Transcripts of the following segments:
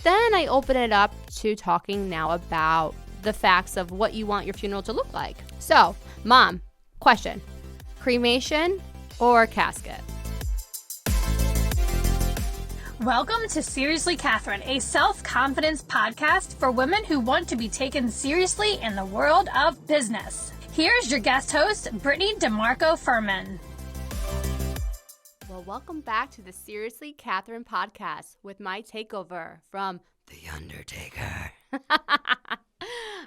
Then I open it up to talking now about the facts of what you want your funeral to look like. So, Mom, question, cremation or casket? Welcome to Seriously Catherine, a self-confidence podcast for women who want to be taken seriously in the world of business. Here's your guest host, Brittany DeMarco Furman. Well, welcome back to the Seriously Catherine podcast with my takeover from The Undertaker.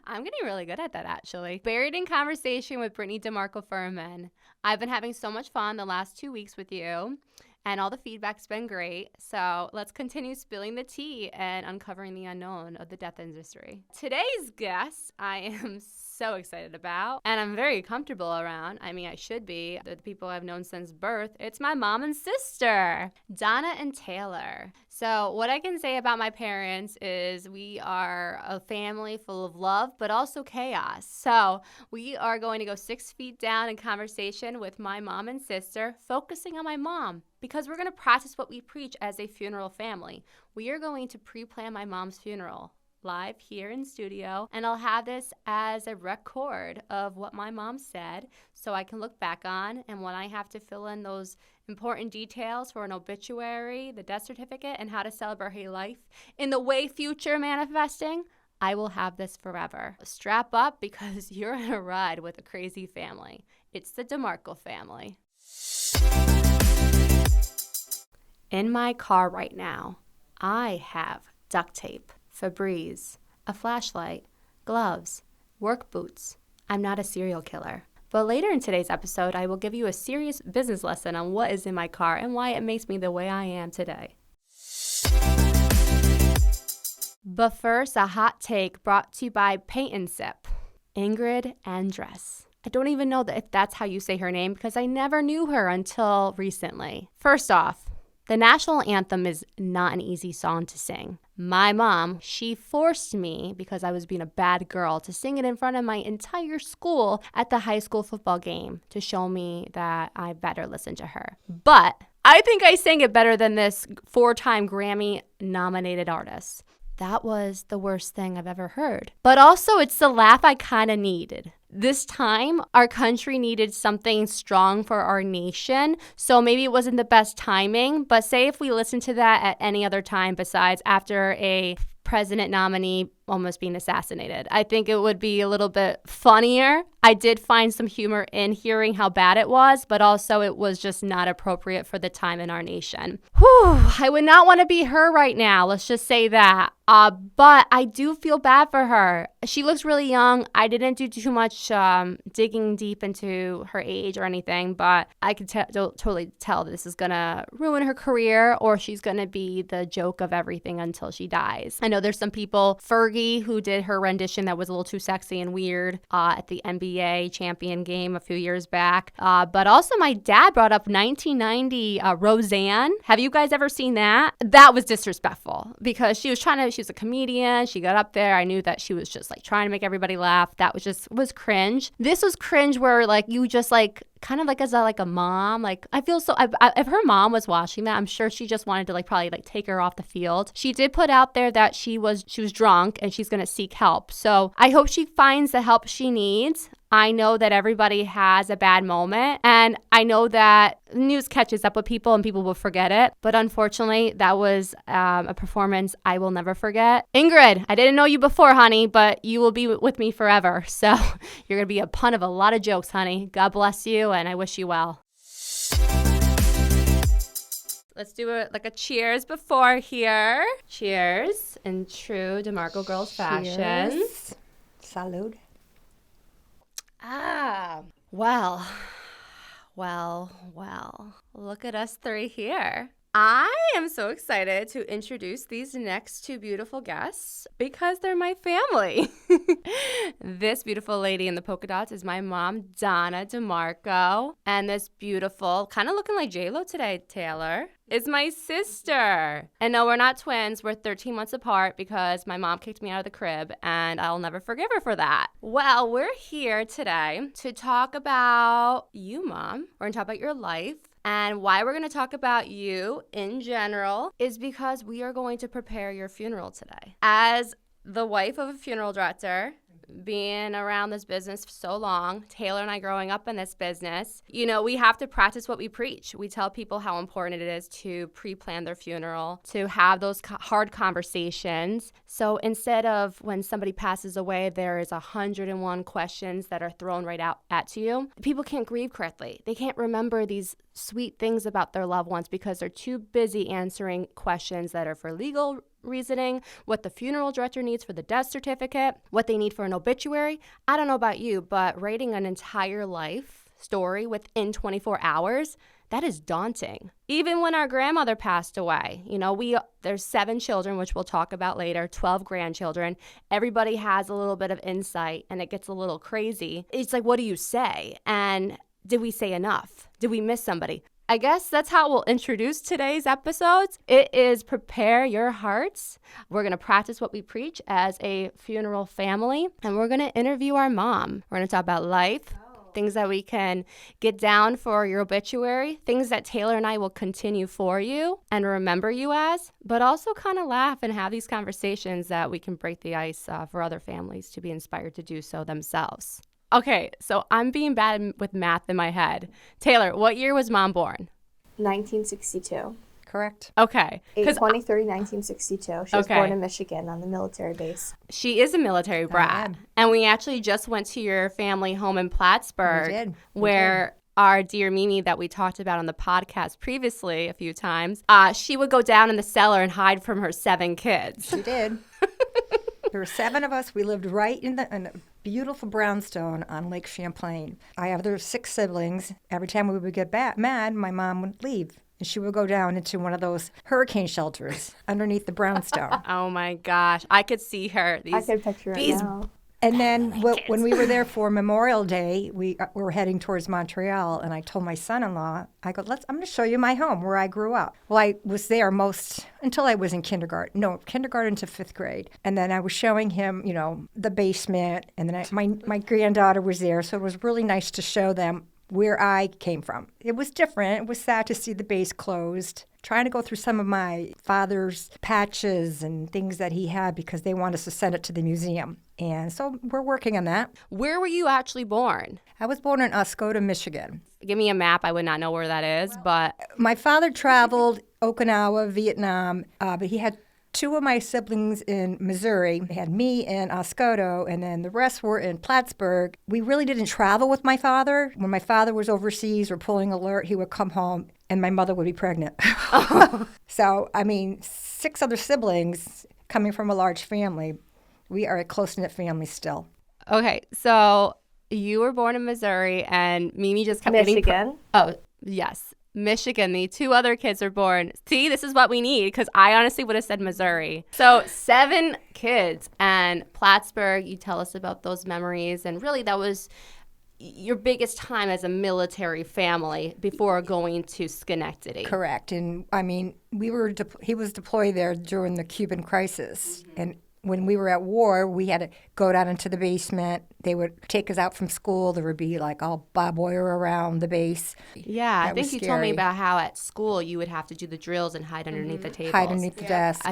I'm getting really good at that, actually. Buried in conversation with Brittany DeMarco Furman. I've been having so much fun the last 2 weeks with you, and all the feedback's been great. So let's continue spilling the tea and uncovering the unknown of the death industry. Today's guest, I am so excited about, and I'm very comfortable around. I mean, I should be. The people I've known since birth. It's my mom and sister, Donna and Taylor. So what I can say about my parents is we are a family full of love, but also chaos. So we are going to go 6 feet down in conversation with my mom and sister, focusing on my mom, because we're going to practice what we preach as a funeral family. We are going to pre-plan my mom's funeral live here in studio, and I'll have this as a record of what my mom said so I can look back on, and when I have to fill in those important details for an obituary, the death certificate, and how to celebrate her life in the way future manifesting, I will have this forever. Strap up because you're on a ride with a crazy family. It's the DeMarco family. In my car right now, I have duct tape, Febreze, a flashlight, gloves, work boots. I'm not a serial killer. But later in today's episode, I will give you a serious business lesson on what is in my car and why it makes me the way I am today. But first, a hot take brought to you by Paint and Sip, Ingrid Andress. I don't even know if that's how you say her name because I never knew her until recently. First off, the national anthem is not an easy song to sing. My mom, she forced me, because I was being a bad girl, to sing it in front of my entire school at the high school football game to show me that I better listen to her. But I think I sang it better than this 4-time Grammy-nominated artist. That was the worst thing I've ever heard. But also, it's the laugh I kind of needed. This time, our country needed something strong for our nation, so maybe it wasn't the best timing, but say if we listened to that at any other time besides after a president nominee almost being assassinated, I think it would be a little bit funnier. I did find some humor in hearing how bad it was, but also it was just not appropriate for the time in our nation. Whew, I would not want to be her right now, let's just say that. But I do feel bad for her. She looks really young. I didn't do too much digging deep into her age or anything, but I could totally tell this is going to ruin her career, or she's going to be the joke of everything until she dies. I know there's some people, Fergie, who did her rendition that was a little too sexy and weird at the NBA champion game a few years back. But also my dad brought up 1990 Roseanne. Have you guys ever seen that? That was disrespectful because she was a comedian. She got up there. I knew that she was just like trying to make everybody laugh. That was cringe. This was cringe where like you just like kind of like as a mom, like I feel so, if her mom was watching that, I'm sure she just wanted to like probably like take her off the field. She did put out there that she was drunk and she's going to seek help. So I hope she finds the help she needs. I know that everybody has a bad moment, and I know that news catches up with people and people will forget it. But unfortunately, that was a performance I will never forget. Ingrid, I didn't know you before, honey, but you will be with me forever. So you're going to be a pun of a lot of jokes, honey. God bless you, and I wish you well. Let's do like a cheers before here. Cheers in true DeMarco Girls fashion. Cheers. Salud. Well, look at us three here. I am so excited to introduce these next two beautiful guests because they're my family. This beautiful lady in the polka dots is my mom, Donna DeMarco. And this beautiful, kind of looking like J-Lo today, Taylor, is my sister. And no, we're not twins. We're 13 months apart because my mom kicked me out of the crib, and I'll never forgive her for that. Well, we're here today to talk about you, Mom. We're going to talk about your life, And why we're going to talk about you in general is because we are going to prepare your funeral today. As the wife of a funeral director, being around this business for so long, Taylor and I growing up in this business, we have to practice what we preach. We tell people how important it is to pre-plan their funeral, to have those hard conversations. So instead of when somebody passes away, there is 101 questions that are thrown right out at you. People can't grieve correctly. They can't remember these sweet things about their loved ones because they're too busy answering questions that are for legal reasoning, what the funeral director needs for the death certificate, what they need for an obituary. I don't know about you, but writing an entire life story within 24 hours, that is daunting. Even when our grandmother passed away, there's 7 children, which we'll talk about later, 12 grandchildren. Everybody has a little bit of insight and it gets a little crazy. It's like, what do you say? And did we say enough? Did we miss somebody? I guess that's how we'll introduce today's episodes. It is prepare your hearts. We're going to practice what we preach as a funeral family, and we're going to interview our mom. We're going to talk about life, things that we can get down for your obituary, things that Taylor and I will continue for you and remember you as, but also kind of laugh and have these conversations that we can break the ice for other families to be inspired to do so themselves. Okay, so I'm being bad with math in my head. Taylor, what year was Mom born? 1962. Correct. Okay. 8/23, 1962. She was born in Michigan on the military base. She is a military brat. And we actually just went to your family home in Plattsburgh. We did. Where our dear Mimi that we talked about on the podcast previously a few times, she would go down in the cellar and hide from her 7 kids. She did. There were 7 of us. We lived right in a beautiful brownstone on Lake Champlain. I have other 6 siblings. Every time we would get mad, my mom would leave. And she would go down into one of those hurricane shelters underneath the brownstone. Oh, my gosh. I could see her. I can picture it now. And then when we were there for Memorial Day, we were heading towards Montreal, and I told my son-in-law, I go, I'm going to show you my home where I grew up. Well, I was there until I was in kindergarten to 5th grade. And then I was showing him, the basement, and then my granddaughter was there, so it was really nice to show them where I came from. It was different. It was sad to see the base closed. Trying to go through some of my father's patches and things that he had because they want us to send it to the museum. And so we're working on that. Where were you actually born? I was born in Oscoda, Michigan. Give me a map. I would not know where that is, but... My father traveled Okinawa, Vietnam, but he had 2 of my siblings in Missouri. They had me in Oscoda, and then the rest were in Plattsburgh. We really didn't travel with my father. When my father was overseas or pulling alert, he would come home, and my mother would be pregnant. So, 6 other siblings coming from a large family. We are a close-knit family still. Okay, so you were born in Missouri, and Mimi just kept Michigan. Oh, yes. Michigan. The 2 other kids were born. See, this is what we need because I honestly would have said Missouri. So 7 kids and Plattsburgh, you tell us about those memories. And really that was your biggest time as a military family before going to Schenectady. Correct. And he was deployed there during the Cuban crisis. Mm-hmm. And when we were at war, we had to go down into the basement. They would take us out from school. There would be all barbed wire around the base. Yeah, I think you told me about how at school you would have to do the drills and hide underneath the tables. Hide underneath the desk.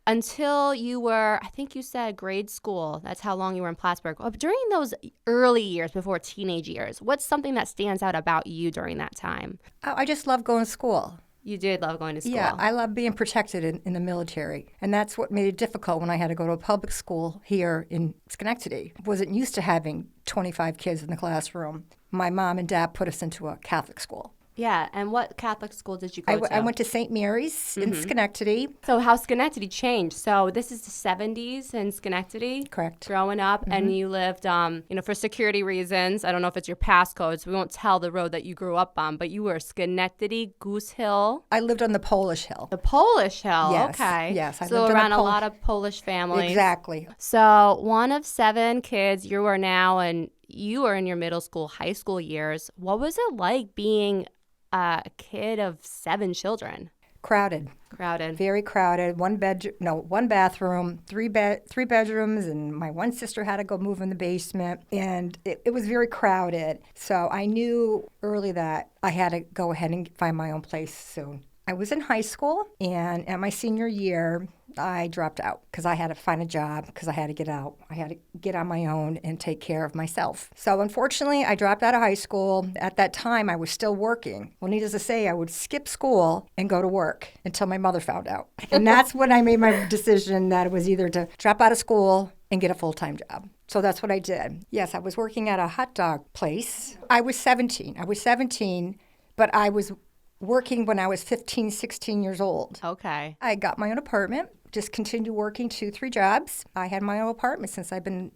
Until you were, I think you said grade school. That's how long you were in Plattsburgh. During those early years before teenage years, what's something that stands out about you during that time? I just love going to school. You did love going to school. Yeah, I love being protected in the military. And that's what made it difficult when I had to go to a public school here in Schenectady. I wasn't used to having 25 kids in the classroom. My mom and dad put us into a Catholic school. Yeah, and what Catholic school did you go to? I went to St. Mary's in Schenectady. So how Schenectady changed. So this is the 70s in Schenectady. Correct. Growing up, and you lived, for security reasons. I don't know if it's your passcode, so we won't tell the road that you grew up on, but you were Schenectady, Goose Hill. I lived on the Polish Hill. The Polish Hill, yes. Okay. Yes, I so lived around on a lot of Polish families. Exactly. So one of 7 kids, you are now, and you were in your middle school, high school years. What was it like being a kid of 7 children? Crowded. Very crowded. One bathroom, three bedrooms, and my one sister had to go move in the basement, and it was very crowded. So I knew early that I had to go ahead and find my own place soon. I was in high school, and at my senior year, I dropped out because I had to find a job because I had to get out. I had to get on my own and take care of myself. So unfortunately, I dropped out of high school. At that time, I was still working. Well, needless to say, I would skip school and go to work until my mother found out. And that's when I made my decision that it was either to drop out of school and get a full-time job. So that's what I did. Yes, I was working at a hot dog place. I was 17, but I was working when I was 15, 16 years old. Okay. I got my own apartment, just continued working 2-3 jobs. I had my own apartment since I've been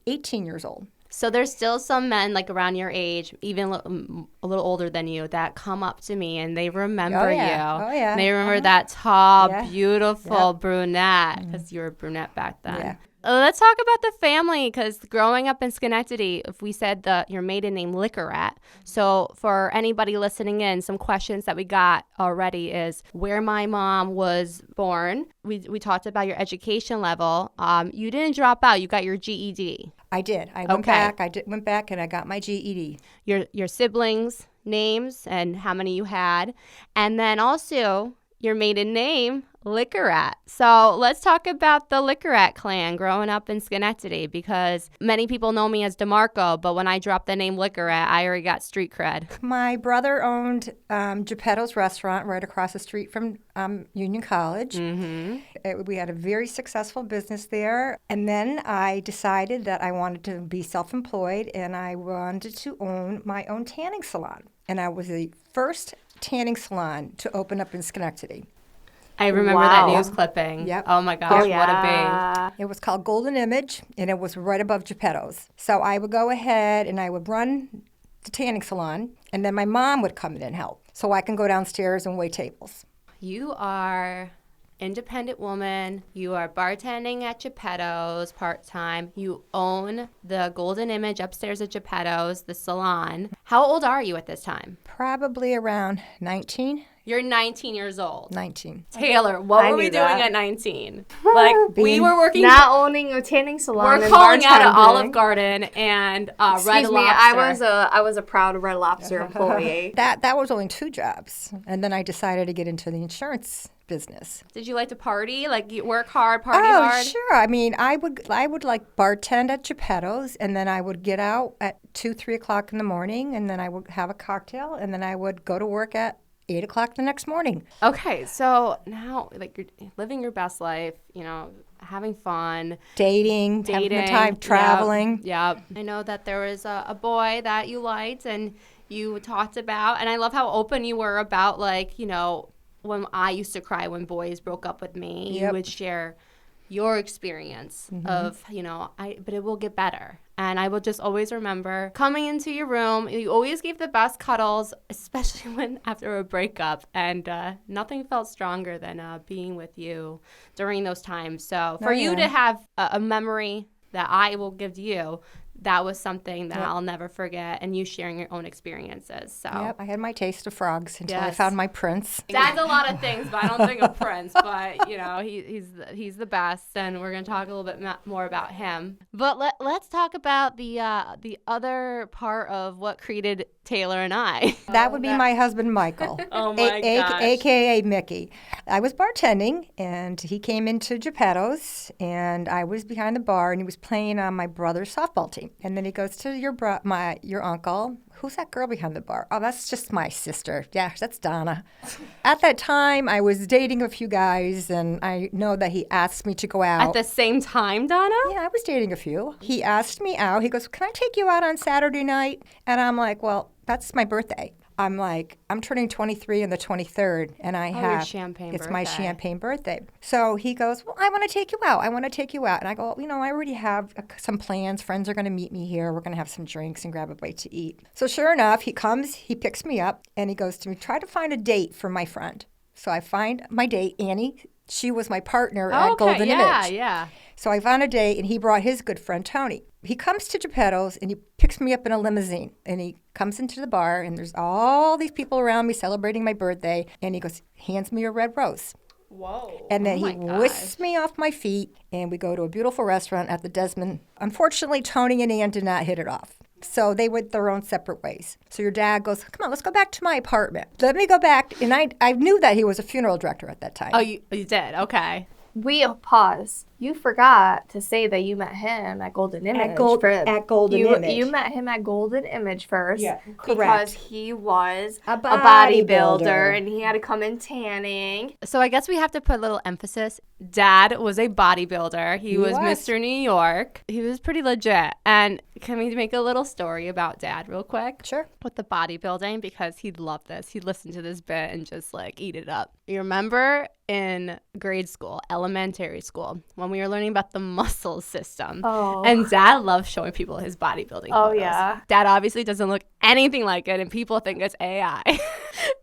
18 years old. So there's still some men like around your age, even a little older than you, that come up to me and they remember you. Oh, yeah. And they remember that tall, beautiful brunette, because you were a brunette back then. Yeah. Let's talk about the family, because growing up in Schenectady, if we said your maiden name Liquorette. So for anybody listening in, some questions that we got already is where my mom was born. We talked about your education level. You didn't drop out. You got your GED. I did. I went back. Went back and I got my GED. Your siblings' names and how many you had. And then also your maiden name, Liquorette. So let's talk about the Liquorette clan growing up in Schenectady, because many people know me as DeMarco, but when I dropped the name Liquorette, I already got street cred. My brother owned Geppetto's restaurant right across the street from Union College. Mm-hmm. We had a very successful business there. And then I decided that I wanted to be self-employed and I wanted to own my own tanning salon. And I was the first tanning salon to open up in Schenectady. I remember that news clipping. Yep. Oh my gosh, what a babe. It was called Golden Image, and it was right above Geppetto's. So I would go ahead and I would run the tanning salon, and then my mom would come in and help. So I can go downstairs and wait tables. You are independent woman. You are bartending at Geppetto's part-time. You own the Golden Image upstairs at Geppetto's, the salon. How old are you at this time? Probably around 19. You're 19 years old. 19. Taylor, what were we doing at 19? Like, we were working. Not owning a tanning salon. We're calling out at Olive Garden and Red Lobster. I was a proud Red Lobster employee. That was only 2 jobs. And then I decided to get into the insurance business. Did you like to party? Like, you work hard, party hard? Oh, sure. I mean, I would like bartend at Geppetto's, and then I would get out at 2-3 o'clock in the morning, and then I would have a cocktail, and then I would go to work at 8 o'clock the next morning. Okay, so now, like, you're living your best life, you know, having fun. Dating, having the time, traveling. Yep. I know that there was a boy that you liked and you talked about, and I love how open you were about, like, you know, when I used to cry when boys broke up with me, you would share your experience of, you know, but it will get better. And I will just always remember coming into your room. You always gave the best cuddles, especially when after a breakup. And nothing felt stronger than being with you during those times. So for you to have a memory that I will give to you, that was something that I'll never forget, and you sharing your own experiences. So I had my taste of frogs until I found my prince. That's a lot of things, but I don't think of Prince. But you know, he's the best, and we're gonna talk a little bit more about him. But let's talk about the other part of what created Taylor and I. That would be my husband, Michael. Oh my gosh. AKA Mickey. I was bartending, and he came into Geppetto's, and I was behind the bar, and he was playing on my brother's softball team. And then he goes to your uncle. Who's that girl behind the bar? Oh, that's just my sister. Yeah, that's Donna. At that time, I was dating a few guys, and I know that he asked me to go out. At the same time, Donna? Yeah, I was dating a few. He asked me out. He goes, "Can I take you out on Saturday night?" And I'm like, "Well, that's my birthday." I'm like, I'm turning 23 on the 23rd, and your champagne it's birthday. my champagne birthday. So he goes, "Well, I want to take you out. I want to take you out." And I go, "You know, I already have some plans. Friends are going to meet me here. We're going to have some drinks and grab a bite to eat." So sure enough, he comes, he picks me up, and he goes to me, "Try to find a date for my friend." So I find my date, Annie, She was my partner at Golden Image. Yeah. So I found a date, and he brought his good friend, Tony. He comes to Geppetto's, and he picks me up in a limousine. And he comes into the bar, and there's all these people around me celebrating my birthday. And he goes, hands me a red rose. Whoa. And then he whisks me off my feet, and we go to a beautiful restaurant at the Desmond. Unfortunately, Tony and Ann did not hit it off. So they went their own separate ways. So your dad goes, come on, let's go back to my apartment. Let me go back. And I knew that he was a funeral director at that time. Oh, you did? Okay. We pause. You forgot to say that you met him at Golden Image. At Golden Image. You met him at Golden Image first. Yeah, because correct. he was A a bodybuilder bodybuilder. and he had to come in tanning. So I guess we have to put a little emphasis. Dad was a bodybuilder. He was Mr. New York. He was pretty legit. And can we make a little story about Dad real quick? Sure. With the bodybuilding, because he'd love this. He'd listen to this bit and just like eat it up. You remember in grade school, elementary school, when we were learning about the muscle system. Oh. And Dad loves showing people his bodybuilding Oh, photos. yeah. Dad obviously doesn't look anything like it, and people think it's AI.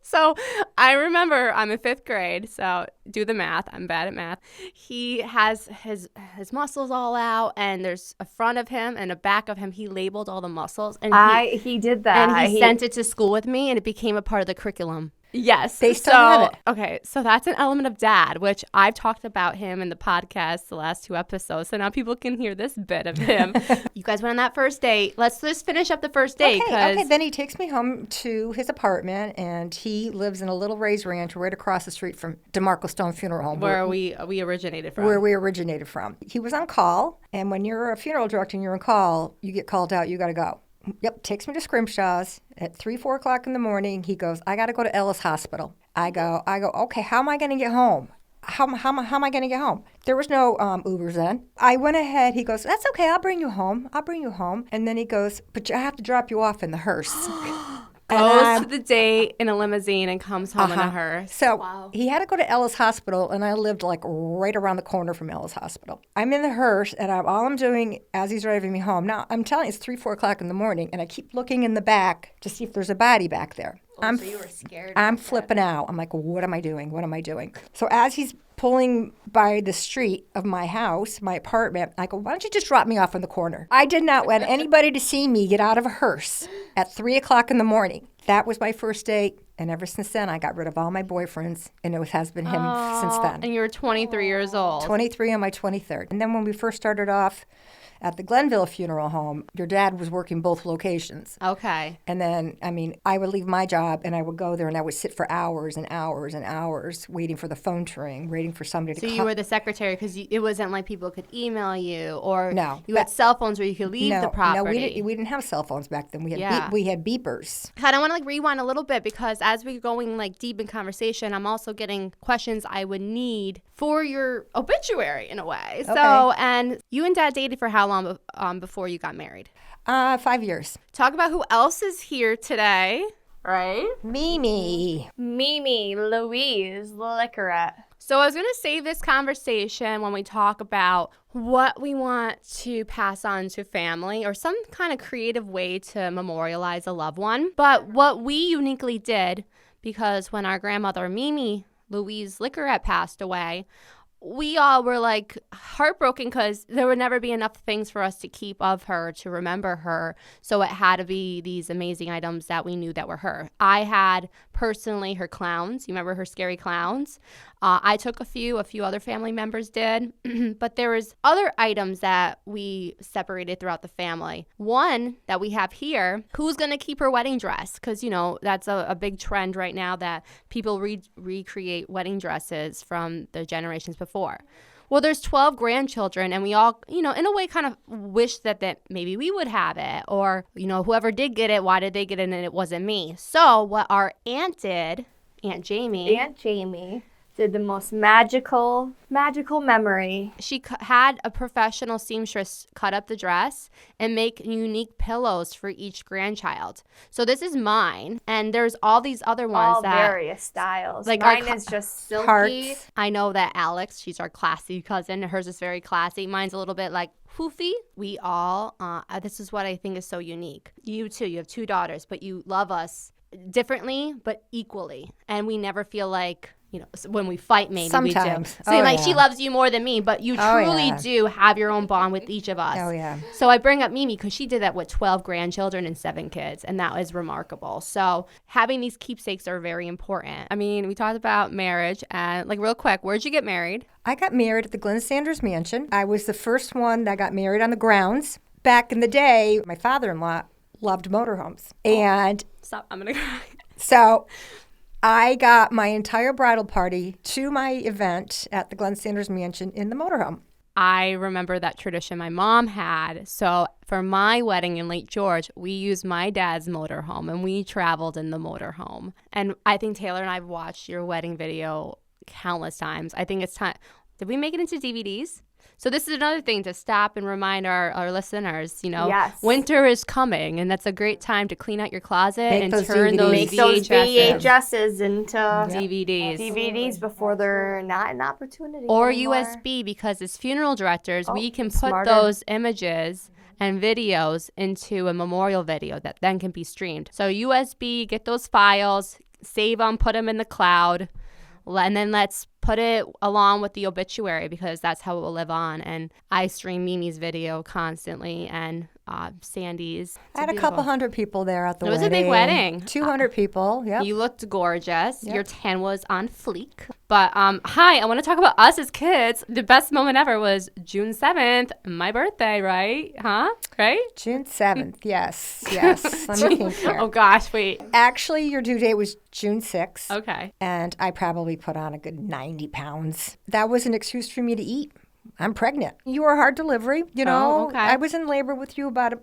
So I remember I'm in 5th grade, so do the math. I'm bad at math. He has his muscles all out, and there's a front of him and a back of him. He labeled all the muscles. And He did that. And he sent it to school with me, and it became a part of the curriculum. Yes. They still have it. Okay, so that's an element of Dad, which I've talked about him in the podcast the last 2 episodes, so now people can hear this bit of him. You guys went on that first date. Let's just finish up the first date. Okay, then he takes me home to his apartment, and he lives in a little raised ranch right across the street from DeMarco Stone Funeral Home. Where we originated from. Where we originated from. He was on call, and when you're a funeral director and you're on call, you get called out, you got to go. Yep, takes me to Scrimshaw's at 3, 4 o'clock in the morning. He goes, I got to go to Ellis Hospital. I go, okay, how am I going to get home? How am I going to get home? There was no Ubers then. I went ahead. He goes, that's okay. I'll bring you home. And then he goes, but I have to drop you off in the hearse. Goes to the date in a limousine and comes home in a hearse. So he had to go to Ellis Hospital, and I lived like right around the corner from Ellis Hospital. I'm in the hearse, and all I'm doing as he's driving me home. Now, I'm telling you, it's 3, 4 o'clock in the morning, and I keep looking in the back to see if there's a body back there. So you were scared. I'm flipping out. I'm like, what am I doing? What am I doing? So as he's pulling by the street of my house, my apartment, I go, why don't you just drop me off in the corner? I did not want anybody to see me get out of a hearse at 3 o'clock in the morning. That was my first date. And ever since then, I got rid of all my boyfriends, and it has been him since then. And you were 23 years old. 23 on my 23rd. And then when we first started off at the Glenville Funeral Home, your dad was working both locations. Okay. And then, I would leave my job, and I would go there, and I would sit for hours and hours and hours waiting for the phone to ring, waiting for somebody to So call. you were the secretary because it wasn't like people could email you, or you had but- cell phones where you could leave the property. No, we didn't have cell phones back then. We had we had beepers. I want to rewind a little bit, because as we're going deep in conversation, I'm also getting questions I would need for your obituary in a way. Okay. So, and you and Dad dated for how long before you got married? 5 years. Talk about who else is here today. Right? Mimi. Mimi, Louise, Liquorette. So I was going to save this conversation when we talk about what we want to pass on to family, or some kind of creative way to memorialize a loved one. But what we uniquely did, because when our grandmother Mimi, Louise Liquorette, passed away, we all were heartbroken because there would never be enough things for us to keep of her, to remember her. So it had to be these amazing items that we knew that were her. I had personally her clowns. You remember her scary clowns? I took a few other family members did, but there was other items that we separated throughout the family. One that we have here, who's going to keep her wedding dress? Because, that's a big trend right now that people recreate wedding dresses from the generations before. Well, there's 12 grandchildren, and we all, in a way kind of wish that maybe we would have it, or, whoever did get it, why did they get it and it wasn't me? So what our aunt did, Aunt Jamie did the most magical memory. She had a professional seamstress cut up the dress and make unique pillows for each grandchild. So this is mine, and there's all these other ones all various styles. Mine is just silky. Hearts. I know that Alex, she's our classy cousin. Hers is very classy. Mine's a little bit poofy. We all, this is what I think is so unique. You too, you have 2 daughters, but you love us differently but equally, and we never feel like when we fight, maybe Sometimes. we do. So she loves you more than me, but you truly yeah. do have your own bond with each of us. Oh, yeah. So I bring up Mimi because she did that with 12 grandchildren and 7 kids, and that was remarkable. So having these keepsakes are very important. I mean, we talked about marriage, and real quick, where'd you get married? I got married at the Glenn Sanders Mansion. I was the first one that got married on the grounds. Back in the day, my father-in-law loved motorhomes. And Stop, I'm going to cry. So I got my entire bridal party to my event at the Glenn Sanders Mansion in the motorhome. I remember that tradition my mom had. So for my wedding in Lake George, we used my dad's motorhome, and we traveled in the motorhome. And I think Taylor and I have watched your wedding video countless times. I think it's time. Did we make it into DVDs? So this is another thing to stop and remind our listeners, Yes. winter is coming, and that's a great time to clean out your closet and turn those Make those VHSs into DVDs before they're not an opportunity or anymore. USB, because as funeral directors, we can put smarter. those images and videos into a memorial video that then can be streamed. So USB, get those files, save them, put them in the cloud, and then let's put it along with the obituary, because that's how it will live on. And I stream Mimi's video constantly, and Sandy's. I had a couple hundred people there at the wedding. It was a big wedding. 200 people, yep. You looked gorgeous. Yep. Your tan was on fleek. But hi, I want to talk about us as kids. The best moment ever was June 7th, my birthday, right? Huh? Right? June 7th, yes. Let me think here. Oh, gosh, wait. Actually, your due date was June 6th. Okay. And I probably put on a good 90 pounds. That was an excuse for me to eat. I'm pregnant. You were a hard delivery, Oh, okay. I was in labor with you about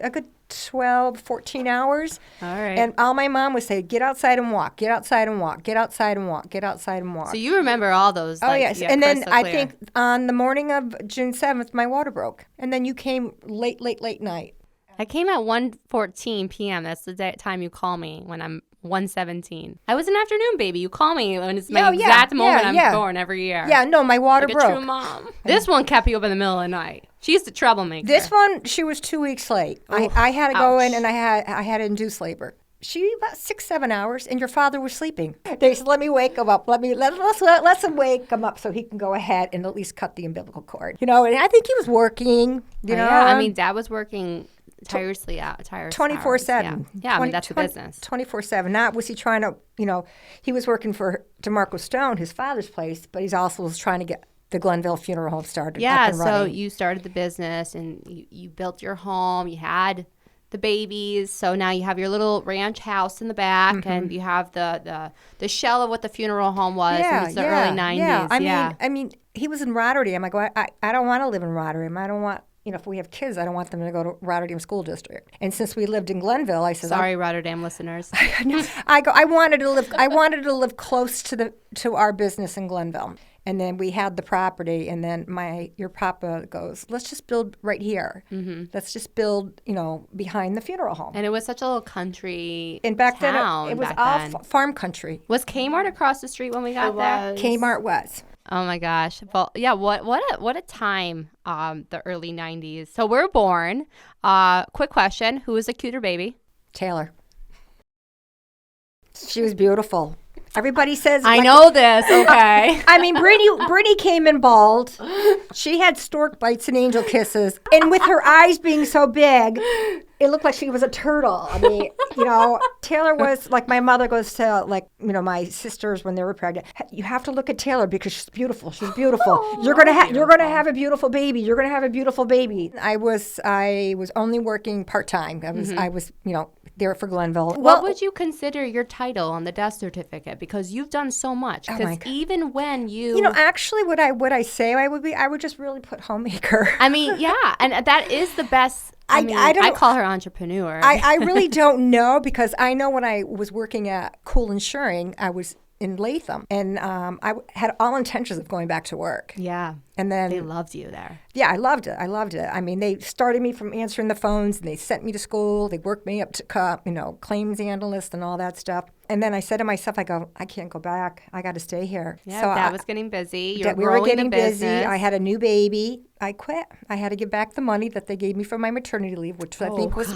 a good 12, 14 hours. All right. And all my mom would say, get outside and walk, get outside and walk, get outside and walk, get outside and walk. So you remember all those. Oh, yes. And then I think on the morning of June 7th, my water broke. And then you came late night. I came at 1:14 p.m. That's the time you call me when I'm 1:17. I was an afternoon baby. You call me when it's my exact moment I'm born every year. Yeah, no, my water like broke. A true mom. This one kept you up in the middle of the night. She's the troublemaker. This one, she was 2 weeks late. I had to go in, and I had to induce labor. She about 6-7 hours, and your father was sleeping. They said, "Let me wake him up. Let him wake him up so he can go ahead and at least cut the umbilical cord." And I think he was working. Yeah, I mean, Dad was working tirelessly 24/7. Yeah, I mean, that's a business. 24/7. Not was he trying to, he was working for DeMarco Stone, his father's place, but he's also was trying to get the Glenville Funeral Home started. Yeah, up and running. So you started the business, and you built your home. You had the babies, so now you have your little ranch house in the back, and you have the shell of what the funeral home was in the early 90s. Yeah, I mean, he was in Rotterdam. I go, I don't want to live in Rotterdam. I don't want. If we have kids, I don't want them to go to Rotterdam School District. And since we lived in Glenville, I said, "Sorry, Rotterdam listeners." I wanted to live close to our business in Glenville. And then we had the property, and then your papa goes, "Let's just build right here. Mm-hmm. Let's just build, behind the funeral home." And it was such a little country and back town. Then it was all farm country. Was Kmart across the street when we got there? Kmart was. Oh my gosh! Well, yeah. What a time. The early 90s. So we're born. Quick question: who was a cuter baby? Taylor. She was beautiful. Everybody says I know this. Okay. I mean, Brittany came in bald. She had stork bites and angel kisses, and with her eyes being so big, it looked like she was a turtle. I mean, Taylor was like my mother goes to my sisters when they were pregnant. You have to look at Taylor because she's beautiful. She's beautiful. You're gonna have a beautiful baby. You're gonna have a beautiful baby. I was only working part time. I was there for Glenville. What would you consider your title on the death certificate? Because you've done so much. Because even when actually, what I say I would just really put homemaker. I mean, yeah, and that is the best. I call her entrepreneur. I really don't know, because I know when I was working at Cool Insuring, I was in Latham, and I had all intentions of going back to work. Yeah. And then they loved you there. Yeah, I loved it. I mean, they started me from answering the phones, and they sent me to school. They worked me up to claims analyst and all that stuff. And then I said to myself, I go, I can't go back. I got to stay here. Yeah, So Dad was getting busy. You're we growing were getting the busy. business. I had a new baby. I quit. I had to give back the money that they gave me for my maternity leave, which I think was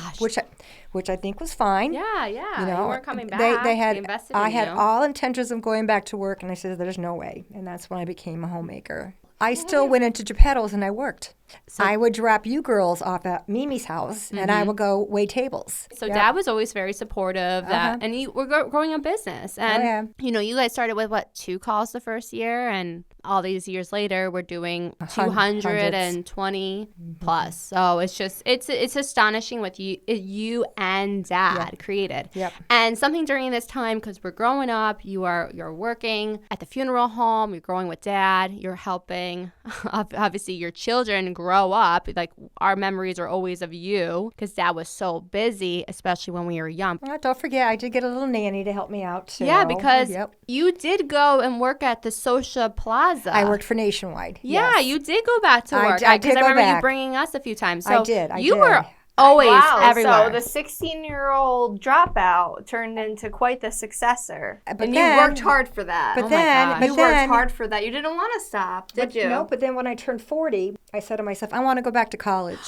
which I think was fine. Yeah. You know, you weren't coming back. They had. invested I in had you. all intentions of going back to work, and I said, "There's no way." And that's when I became a homemaker. I still went into Geppetto's and I worked. I would drop you girls off at Mimi's house, and I would go wait tables. So Dad was always very supportive, and you were growing a business. And, you know, you guys started with, 2 calls the first year, and all these years later, we're doing 220 plus. So it's just, it's astonishing what you and Dad created. Yep. And something during this time, because we're growing up, you're working at the funeral home, you're growing with Dad, you're helping, obviously, your children grow up. Like, our memories are always of you, because Dad was so busy, especially when we were young. Don't forget, I did get a little nanny to help me out, too. Yeah, because you did go and work at the Social Plaza. I worked for Nationwide. Yeah, yes. you did go back to work. I did I go remember back. you bringing us a few times. So I did. You were always everywhere. So the 16-year-old dropout turned into quite the successor. But you worked hard for that. But my then, gosh. but You then, worked hard for that. You didn't want to stop, did you? No, but then when I turned 40, I said to myself, I want to go back to college.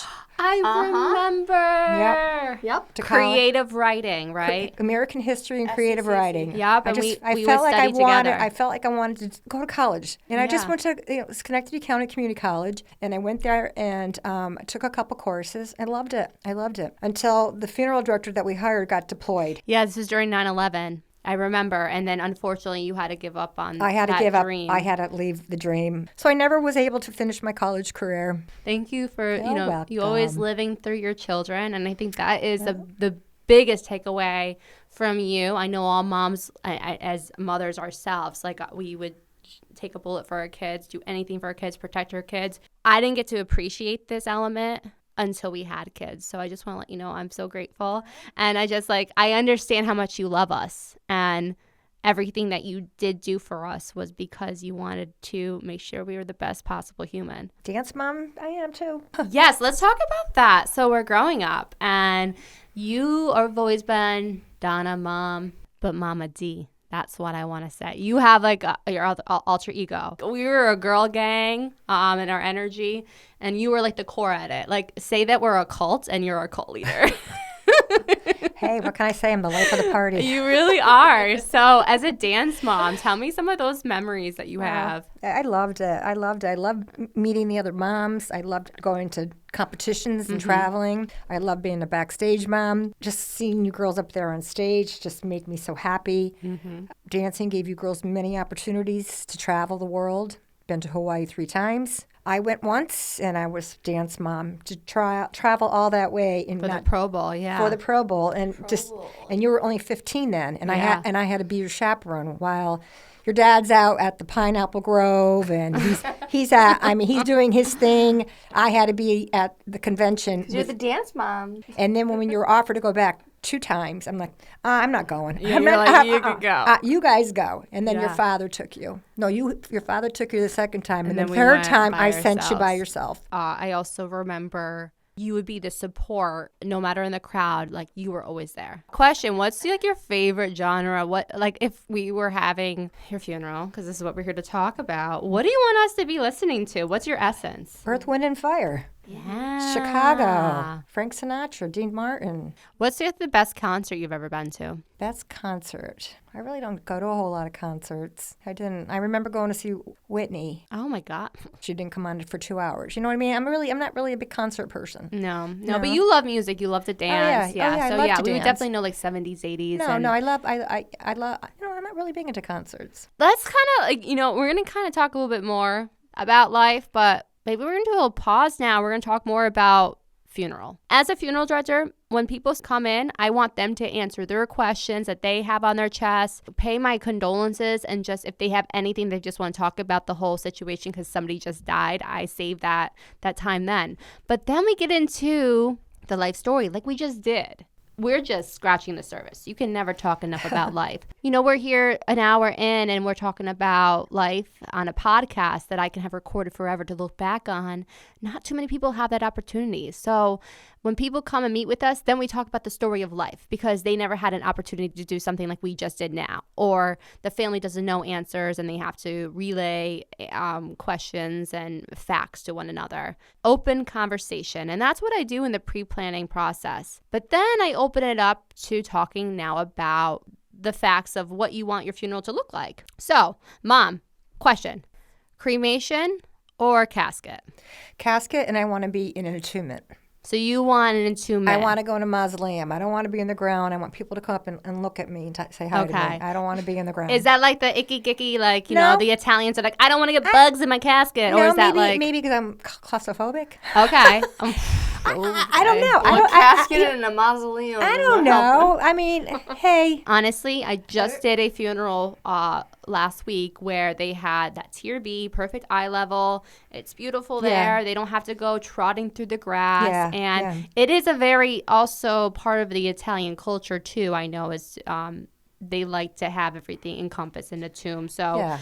I remember. Yep. To college. Creative writing, right? American history and creative writing. Yep, I and we felt would like study together. I felt like I wanted to go to college, and I just went to Schenectady County Community College, and I went there and took a couple courses. I loved it. Until the funeral director that we hired got deployed. Yeah, this was during 9/11. I remember. And then, unfortunately, you had to give up on I had to that give dream. up. I had to leave the dream. So I never was able to finish my college career. Thank you for, You're you always welcome. living through your children. And I think that is the biggest takeaway from you. I know all moms, as mothers ourselves, like we would take a bullet for our kids, do anything for our kids, protect our kids. I didn't get to appreciate this element until we had kids. So I just want to let you know I'm so grateful. And I understand how much you love us. And everything that you did do for us was because you wanted to make sure we were the best possible human. Dance mom, I am too. Yes, let's talk about that. So we're growing up, and you have always been Donna mom, but Momma D. That's what I want to say. You have your alter ego. We were a girl gang in our energy, and you were like the core at it. Like, say that we're a cult, and you're a cult leader. Hey, what can I say? I'm the life of the party. You really are. So as a dance mom, tell me some of those memories that you have. I loved it. I loved meeting the other moms. I loved going to competitions and traveling. I loved being a backstage mom. Just seeing you girls up there on stage just made me so happy. Dancing gave you girls many opportunities to travel the world. Been to Hawaii 3 times. I went once, and I was dance mom to travel all that way For the Pro Bowl, yeah. For the Pro Bowl, and and you were only 15 then, and I had to be your chaperone while your dad's out at the Pineapple Grove, and he's doing his thing. I had to be at the convention. You're the dance mom. And then when you were offered to go back 2 times, I'm like, I'm not going. Yeah, you're like, you could go. You guys go. And then your father took you. No, your father took you the second time. And then the we third went time, by I sent you by ourselves. yourself. I also remember you would be the support, no matter in the crowd, like you were always there. Question, what's your favorite genre? What, like, if we were having your funeral, because this is what we're here to talk about, what do you want us to be listening to? What's your essence? Earth, Wind, and Fire. Yeah. Chicago. Frank Sinatra, Dean Martin. What's the best concert you've ever been to? Best concert. I really don't go to a whole lot of concerts. I remember going to see Whitney. Oh my God. She didn't come on for 2 hours. You know what I mean? I'm not really a big concert person. No, but you love music. You love to dance. I love So to we would dance. definitely know like 70s, 80s. I love, I'm not really big into concerts. Let's kind of, we're going to kind of talk a little bit more about life, but maybe we're going to do a little pause now. We're going to talk more about funeral. As a funeral director, when people come in, I want them to answer their questions that they have on their chest, pay my condolences, and just if they have anything they just want to talk about the whole situation because somebody just died, I save that time then. But then we get into the life story like we just did. we're just scratching the surface. You can never talk enough about life. We're here an hour in and we're talking about life on a podcast that I can have recorded forever to look back on. Not too many people have that opportunity. So when people come and meet with us, then we talk about the story of life because they never had an opportunity to do something like we just did now. Or the family doesn't know answers and they have to relay questions and facts to one another. Open conversation. And that's what I do in the pre-planning process. But then I open it up to talking now about the facts of what you want your funeral to look like. So, Mom, question. Cremation or casket? Casket, and I want to be in an entombment. So you want an entombment. I want to go in a mausoleum. I don't want to be in the ground. I want people to come up and look at me and say hi to me. I don't want to be in the ground. Is that like the icky-gicky, like, you know, the Italians are like, I don't want to get bugs in my casket? No, or is that like... maybe because I'm claustrophobic. Okay. I don't know. A casket in a mausoleum. I don't know. I mean, hey. Honestly, I just did a funeral last week where they had that tier B, perfect eye level. It's beautiful there. They don't have to go trotting through the grass. It is a very also part of the Italian culture too, I know, is they like to have everything encompassed in the tomb. So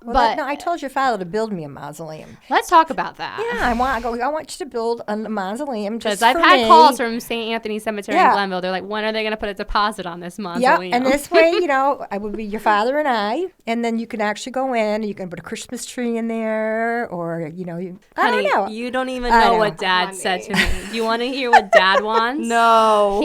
Well, I told your father to build me a mausoleum. Let's talk about that. Yeah, I want you to build a mausoleum just for me. Because I've had calls from St. Anthony Cemetery in Glenville. They're like, when are they going to put a deposit on this mausoleum? Yeah, and this way, I would be your father and I, and then you can actually go in. You can put a Christmas tree in there, or I don't know. You don't even know what Dad said to me. Do you want to hear what Dad wants? No.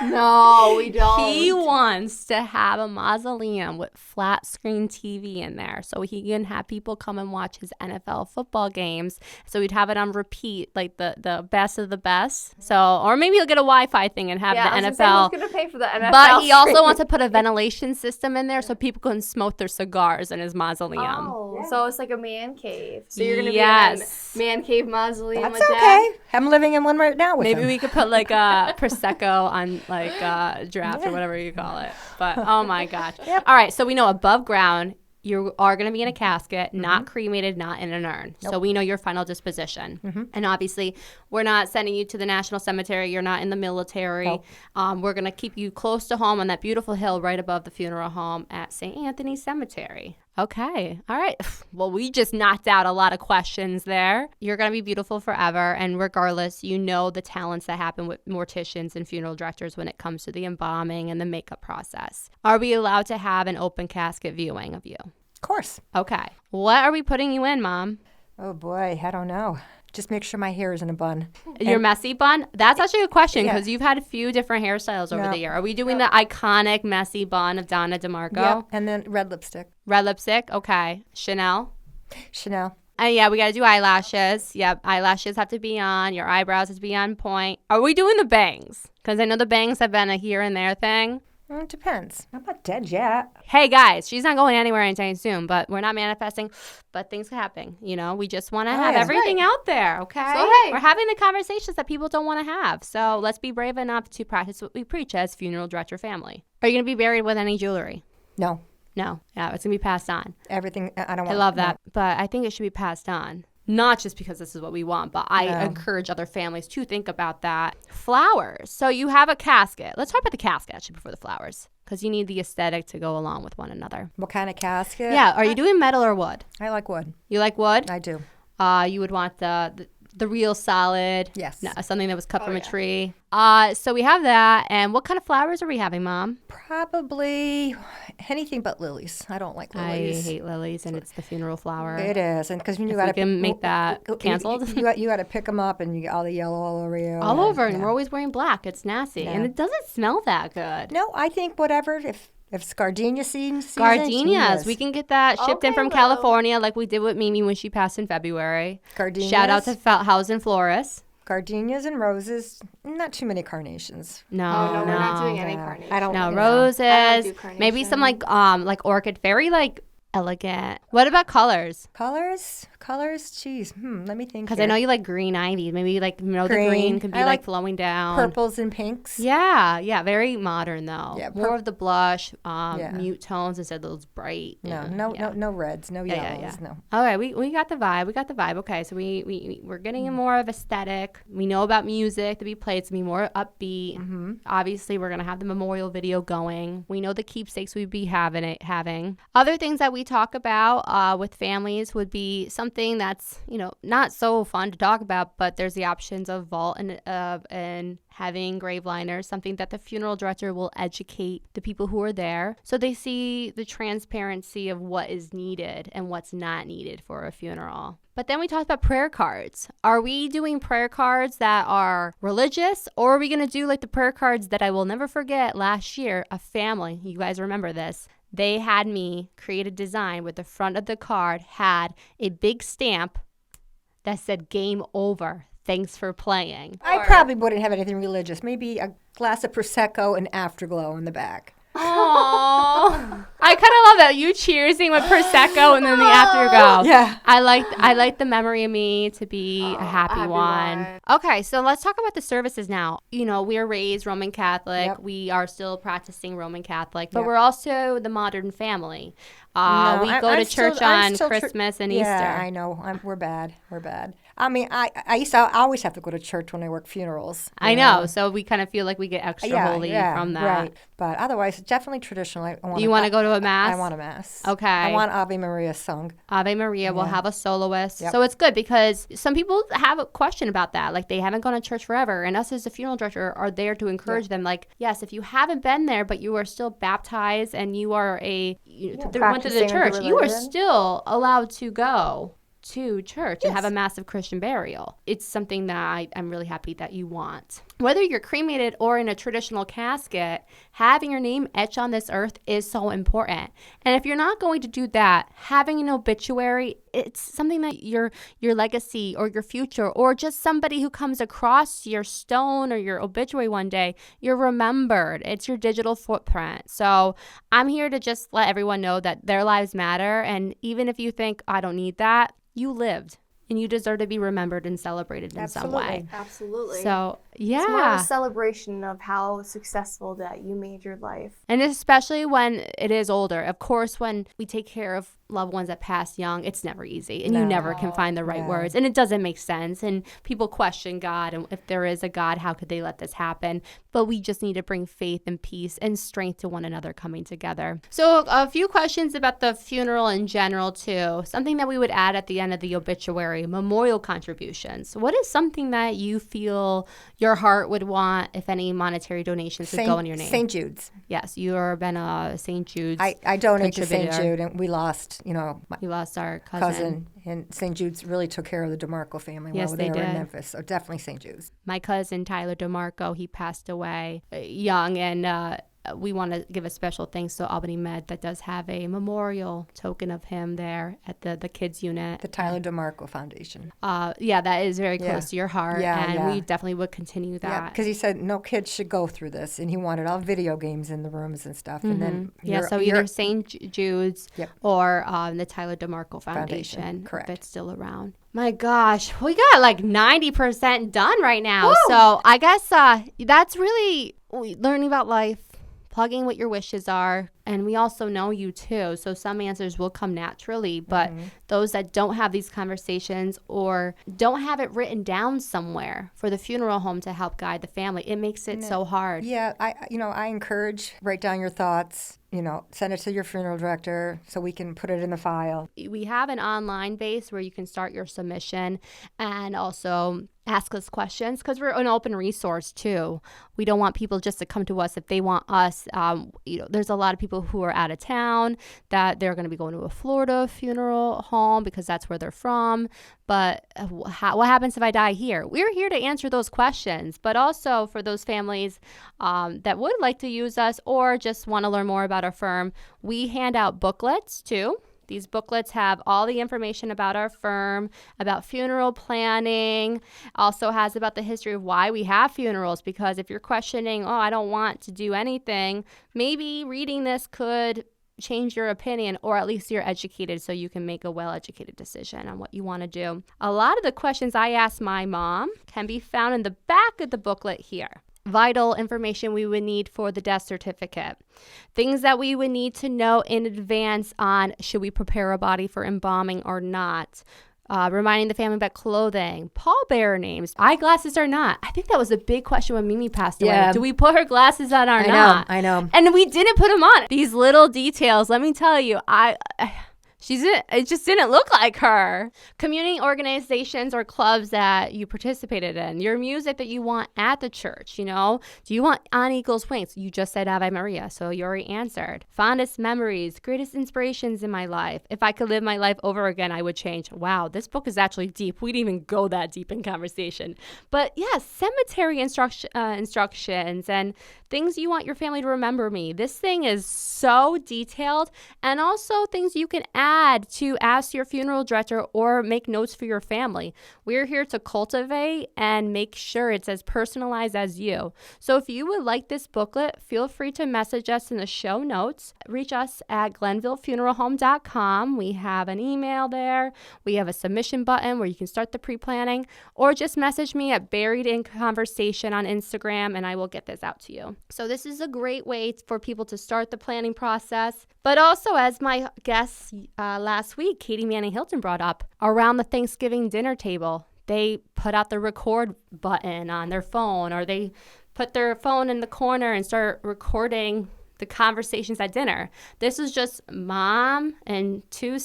No, we don't. He wants to have a mausoleum with flat screen TV in there so he can have people come and watch his NFL football games. So we'd have it on repeat, like the best of the best. So, or maybe he'll get a Wi-Fi thing and have the NFL. Who's going to pay for the NFL? But he also wants to put a ventilation system in there so people can smoke their cigars in his mausoleum. Oh, so it's like a man cave. So you're going to be in a man cave mausoleum That's with okay. Dad? I'm living in one right now with him. Maybe we could put like a Prosecco on like a draft or whatever you call it. But oh my gosh. All right. So we know above ground, you are going to be in a casket, not cremated, not in an urn. So we know your final disposition. And obviously, we're not sending you to the National Cemetery. You're not in the military. We're going to keep you close to home on that beautiful hill right above the funeral home at St. Anthony Cemetery. Okay. All right. Well, we just knocked out a lot of questions there. You're going to be beautiful forever. And regardless, you know the talents that happen with morticians and funeral directors when it comes to the embalming and the makeup process. Are we allowed to have an open casket viewing of you? Of course. Okay. What are we putting you in, Mom? Oh, boy. I don't know. Just make sure my hair is in a bun. Your messy bun? That's actually a question because you've had a few different hairstyles over the year. Are we doing the iconic messy bun of Donna DeMarco? Yep, and then red lipstick. Red lipstick? Okay. Chanel? Chanel. And we got to do eyelashes. Yep, eyelashes have to be on. Your eyebrows have to be on point. Are we doing the bangs? Because I know the bangs have been a here and there thing. It depends. I'm not dead yet. Hey, guys, she's not going anywhere anytime soon, but we're not manifesting, but things are happening. We just want to have everything out there, okay? So, hey. We're having the conversations that people don't want to have. So let's be brave enough to practice what we preach as funeral director family. Are you going to be buried with any jewelry? No. No. Yeah, it's going to be passed on. Everything. I don't want. I love that, but I think it should be passed on. Not just because this is what we want, but I encourage other families to think about that. Flowers. So you have a casket. Let's talk about the casket actually before the flowers, because you need the aesthetic to go along with one another. What kind of casket? Yeah. Are you doing metal or wood? I like wood. You like wood? I do. You would want the real solid. Yes. Something that was cut from a tree. So we have that. And what kind of flowers are we having, Mom? Probably anything but lilies. I don't like lilies. I hate lilies, and it's the funeral flower. It is, and because you got to make that canceled. You got to pick them up, and you get all the yellow all over you. All over, and we're always wearing black. It's nasty, and it doesn't smell that good. No, I think whatever. If it's gardenia season, gardenias. We can get that shipped in from California, like we did with Mimi when she passed in February. Gardenias. Shout out to House & Florist. Gardenias and roses. Not too many carnations. No, we're not doing any carnations. Roses. I don't do carnations. Maybe some like orchid fairy, like Elegant. What about colors? Colors, geez. Let me think. Because I know you like green ivies. Maybe like, the green can be like flowing down. Purples and pinks. Yeah. Very modern though. Yeah, more of the blush, mute tones instead of those bright. No reds, no yellows, no. Okay, we got the vibe. Okay, so we're getting more of aesthetic. We know about music to be played. It's going to be more upbeat. Mm-hmm. Obviously, we're going to have the memorial video going. We know the keepsakes we'd be having. Other things that we talk about with families would be something that's, not so fun to talk about, but there's the options of vault and having grave liners, something that the funeral director will educate the people who are there so they see the transparency of what is needed and what's not needed for a funeral. But then we talked about prayer cards. Are we doing prayer cards that are religious, or are we going to do like the prayer cards that I will never forget last year? A family, you guys remember this, they had me create a design where the front of the card had a big stamp that said game over. Thanks for playing. I probably wouldn't have anything religious. Maybe a glass of Prosecco and Afterglow in the back. Aww. I kind of love that. You cheersing with Prosecco and then the Afterglow. Yeah. I like the memory of me to be a happy one. Okay, so let's talk about the services now. We are raised Roman Catholic. Yep. We are still practicing Roman Catholic, but we're also the modern family. We go to church on Christmas and Easter. Yeah, I know. We're bad. I mean, I always have to go to church when I work funerals. I know. So we kind of feel like we get extra holy from that. Right. But otherwise, definitely traditional. You want to go to a mass? I want a mass. Okay. I want Ave Maria sung. Ave Maria will have a soloist. Yep. So it's good because some people have a question about that. Like they haven't gone to church forever. And us as a funeral director are there to encourage them. Like, yes, if you haven't been there, but you are still baptized and you are went to the church, you are still allowed to go to church and have a massive Christian burial. It's something that I'm really happy that you want. Whether you're cremated or in a traditional casket, having your name etched on this earth is so important. And if you're not going to do that, having an obituary, it's something that your legacy or your future or just somebody who comes across your stone or your obituary one day, you're remembered. It's your digital footprint. So I'm here to just let everyone know that their lives matter. And even if you think, I don't need that, you lived. And you deserve to be remembered and celebrated in some way. Absolutely. So, yeah. It's more of a celebration of how successful that you made your life. And especially when it is older. Of course, when we take care of loved ones that pass young, it's never easy. And you never can find the right words. And it doesn't make sense. And people question God. And if there is a God, how could they let this happen? But we just need to bring faith and peace and strength to one another coming together. So a few questions about the funeral in general, too. Something that we would add at the end of the obituary. Memorial contributions. What is something that you feel your heart would want if any monetary donations would go in your name? St. Jude's. Yes, you have been a St. Jude's. I donate to St. Jude, and we lost, we lost our cousin. And St. Jude's really took care of the DeMarco family while they were in Memphis. So definitely St. Jude's. My cousin Tyler DeMarco, he passed away young, and we want to give a special thanks to Albany Med that does have a memorial token of him there at the kids unit. The Tyler DeMarco Foundation. That is very close to your heart, and we definitely would continue that. Yeah, because he said no kids should go through this, and he wanted all video games in the rooms and stuff. And then so either St. Jude's or the Tyler DeMarco Foundation. Correct. That's still around. My gosh, we got like 90% done right now. Woo! So I guess that's really learning about life. Plugging what your wishes are, and we also know you too, so some answers will come naturally, but those that don't have these conversations or don't have it written down somewhere for the funeral home to help guide the family, it makes it so hard. Yeah, I encourage, write down your thoughts, send it to your funeral director so we can put it in the file. We have an online base where you can start your submission and also ask us questions because we're an open resource too. We don't want people just to come to us if they want us. There's a lot of people who are out of town that they're going to be going to a Florida funeral home because that's where they're from. But what happens if I die here? We're here to answer those questions, but also for those families that would like to use us or just want to learn more about our firm, we hand out booklets too. These booklets have all the information about our firm, about funeral planning, also has about the history of why we have funerals, because if you're questioning, I don't want to do anything, maybe reading this could change your opinion, or at least you're educated so you can make a well-educated decision on what you want to do. A lot of the questions I asked my mom can be found in the back of the booklet here. Vital information we would need for the death certificate. Things that we would need to know in advance on should we prepare a body for embalming or not. Reminding the family about clothing, pallbearer names, eyeglasses or not. I think that was a big question when Mimi passed away. Do we put her glasses on or not? I know. And we didn't put them on. These little details, let me tell you, it just didn't look like her. Community organizations or clubs that you participated in. Your music that you want at the church, you know. Do you want On Eagle's Wings? You just said Ave Maria, so you already answered. Fondest memories, greatest inspirations in my life. If I could live my life over again, I would change. Wow, this book is actually deep. We didn't even go that deep in conversation. But yes, cemetery instructions and things you want your family to remember me. This thing is so detailed, and also things you can add to ask your funeral director or make notes for your family. We're here to cultivate and make sure it's as personalized as you. So if you would like this booklet, feel free to message us in the show notes. Reach us at glenvillefuneralhome.com. We have an email there. We have a submission button where you can start the pre-planning, or just message me at Buried in Conversation on Instagram and I will get this out to you. So this is a great way for people to start the planning process. But also, as my guest last week, Katie Manning Hilton, brought up, around the Thanksgiving dinner table, they put out the record button on their phone, or they put their phone in the corner and start recording the conversations at dinner. This is just mom and two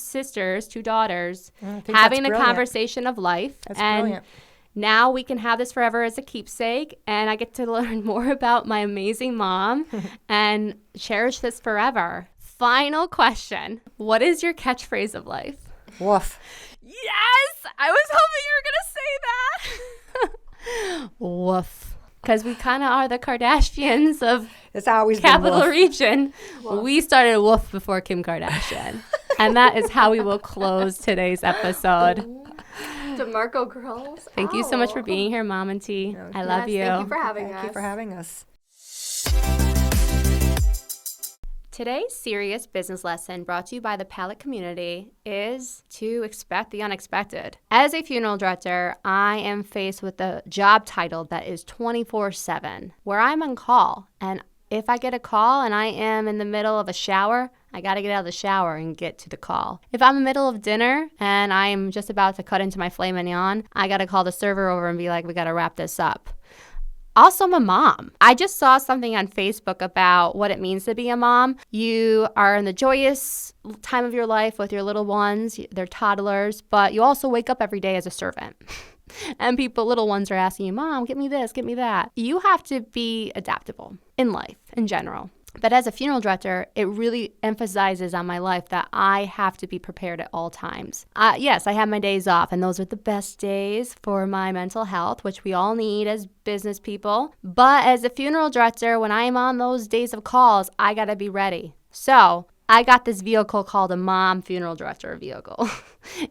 daughters, having the conversation of life. That's brilliant. Now we can have this forever as a keepsake, and I get to learn more about my amazing mom and cherish this forever. Final question. What is your catchphrase of life? Woof. Yes! I was hoping you were going to say that. Woof. Because we kind of are the Kardashians of It's always Capital Region. Woof. We started woof before Kim Kardashian. And that is how we will close today's episode. DeMarco girls. Thank you so much for being here, Mom and T. I love you. Thank you for having us. Thank you for having us. Today's serious business lesson, brought to you by the Palette community, is to expect the unexpected. As a funeral director, I am faced with a job title that is 24/7, where I'm on call. And if I get a call and I am in the middle of a shower, I got to get out of the shower and get to the call. If I'm in the middle of dinner and I'm just about to cut into my filet mignon, I got to call the server over and be like, we got to wrap this up. Also, I'm a mom. I just saw something on Facebook about what it means to be a mom. You are in the joyous time of your life with your little ones, they're toddlers, but you also wake up every day as a servant. And little ones are asking you, Mom, get me this, get me that. You have to be adaptable in life in general. But as a funeral director, it really emphasizes on my life that I have to be prepared at all times. Yes, I have my days off, and those are the best days for my mental health, which we all need as business people. But as a funeral director, when I'm on those days of calls, I got to be ready. So I got this vehicle called a mom funeral director vehicle.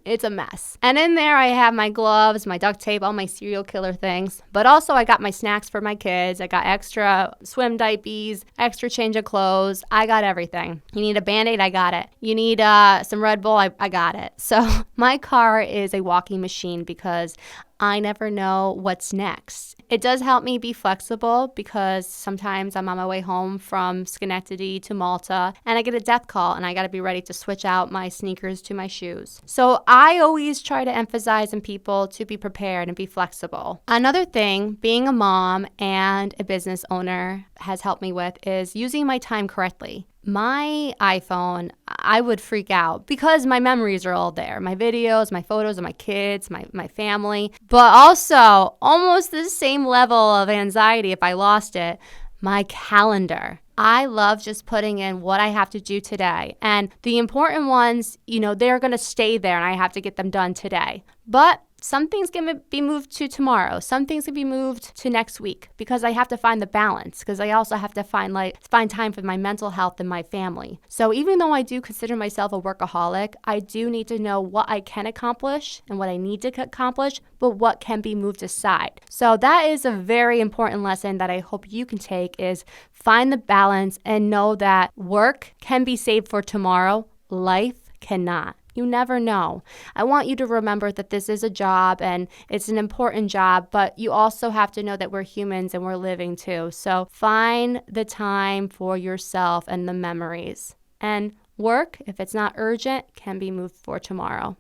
It's a mess. And in there I have my gloves, my duct tape, all my serial killer things. But also I got my snacks for my kids. I got extra swim diapers, extra change of clothes. I got everything. You need a Band-Aid? I got it. You need some Red Bull? I got it. So my car is a walking machine because I never know what's next. It does help me be flexible because sometimes I'm on my way home from Schenectady to Malta and I get a death call and I got to be ready to switch out my sneakers to my shoes. So I always try to emphasize in people to be prepared and be flexible. Another thing, being a mom and a business owner has helped me with is using my time correctly. My iPhone, I would freak out because my memories are all there. My videos, my photos of my kids, my family. But also, almost the same level of anxiety if I lost it, my calendar. I love just putting in what I have to do today. And the important ones, they're going to stay there and I have to get them done today. But some things can be moved to tomorrow. Some things can be moved to next week because I have to find the balance, because I also have to find time for my mental health and my family. So even though I do consider myself a workaholic, I do need to know what I can accomplish and what I need to accomplish, but what can be moved aside. So that is a very important lesson that I hope you can take, is find the balance and know that work can be saved for tomorrow. Life cannot. You never know. I want you to remember that this is a job and it's an important job, but you also have to know that we're humans and we're living too. So find the time for yourself and the memories. And work, if it's not urgent, can be moved for tomorrow.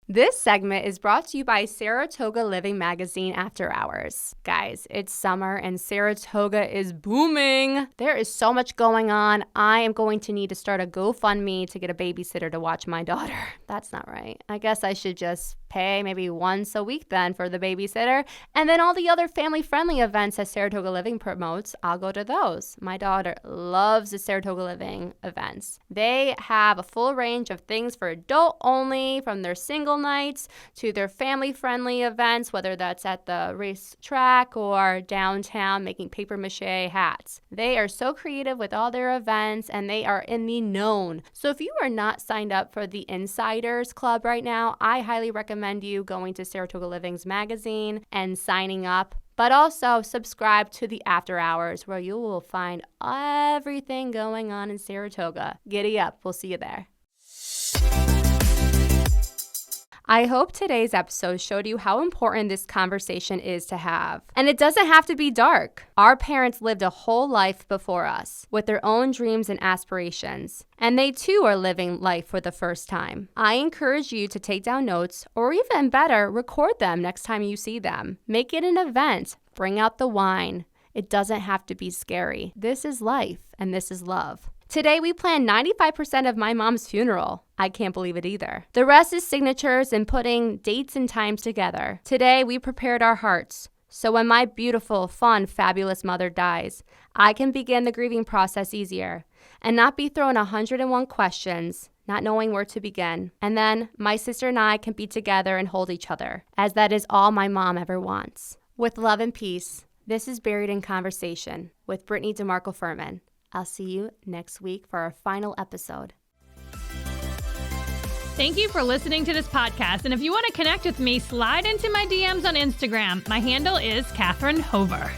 This segment is brought to you by Saratoga Living Magazine After Hours. Guys, it's summer and Saratoga is booming. There is so much going on. I am going to need to start a GoFundMe to get a babysitter to watch my daughter. That's not right. I guess I should just pay maybe once a week then for the babysitter. And then all the other family-friendly events that Saratoga Living promotes, I'll go to those. My daughter loves the Saratoga Living events. They have a full range of things for adult only, from their single nights to their family-friendly events, whether that's at the racetrack or downtown making paper mache hats. They are so creative with all their events, and they are in the known. So if you are not signed up for the Insiders Club right now, I highly recommend you going to Saratoga Living's magazine and signing up. But also subscribe to the After Hours, where you will find everything going on in Saratoga. Giddy up. We'll see you there. I hope today's episode showed you how important this conversation is to have. And it doesn't have to be dark. Our parents lived a whole life before us with their own dreams and aspirations. And they too are living life for the first time. I encourage you to take down notes, or even better, record them next time you see them. Make it an event. Bring out the wine. It doesn't have to be scary. This is life, and this is love. Today, we planned 95% of my mom's funeral. I can't believe it either. The rest is signatures and putting dates and times together. Today, we prepared our hearts. So when my beautiful, fun, fabulous mother dies, I can begin the grieving process easier and not be thrown 101 questions, not knowing where to begin. And then my sister and I can be together and hold each other, as that is all my mom ever wants. With love and peace, this is Buried in Conversation with Brittany DeMarco Furman. I'll see you next week for our final episode. Thank you for listening to this podcast. And if you want to connect with me, slide into my DMs on Instagram. My handle is Catherine Hover.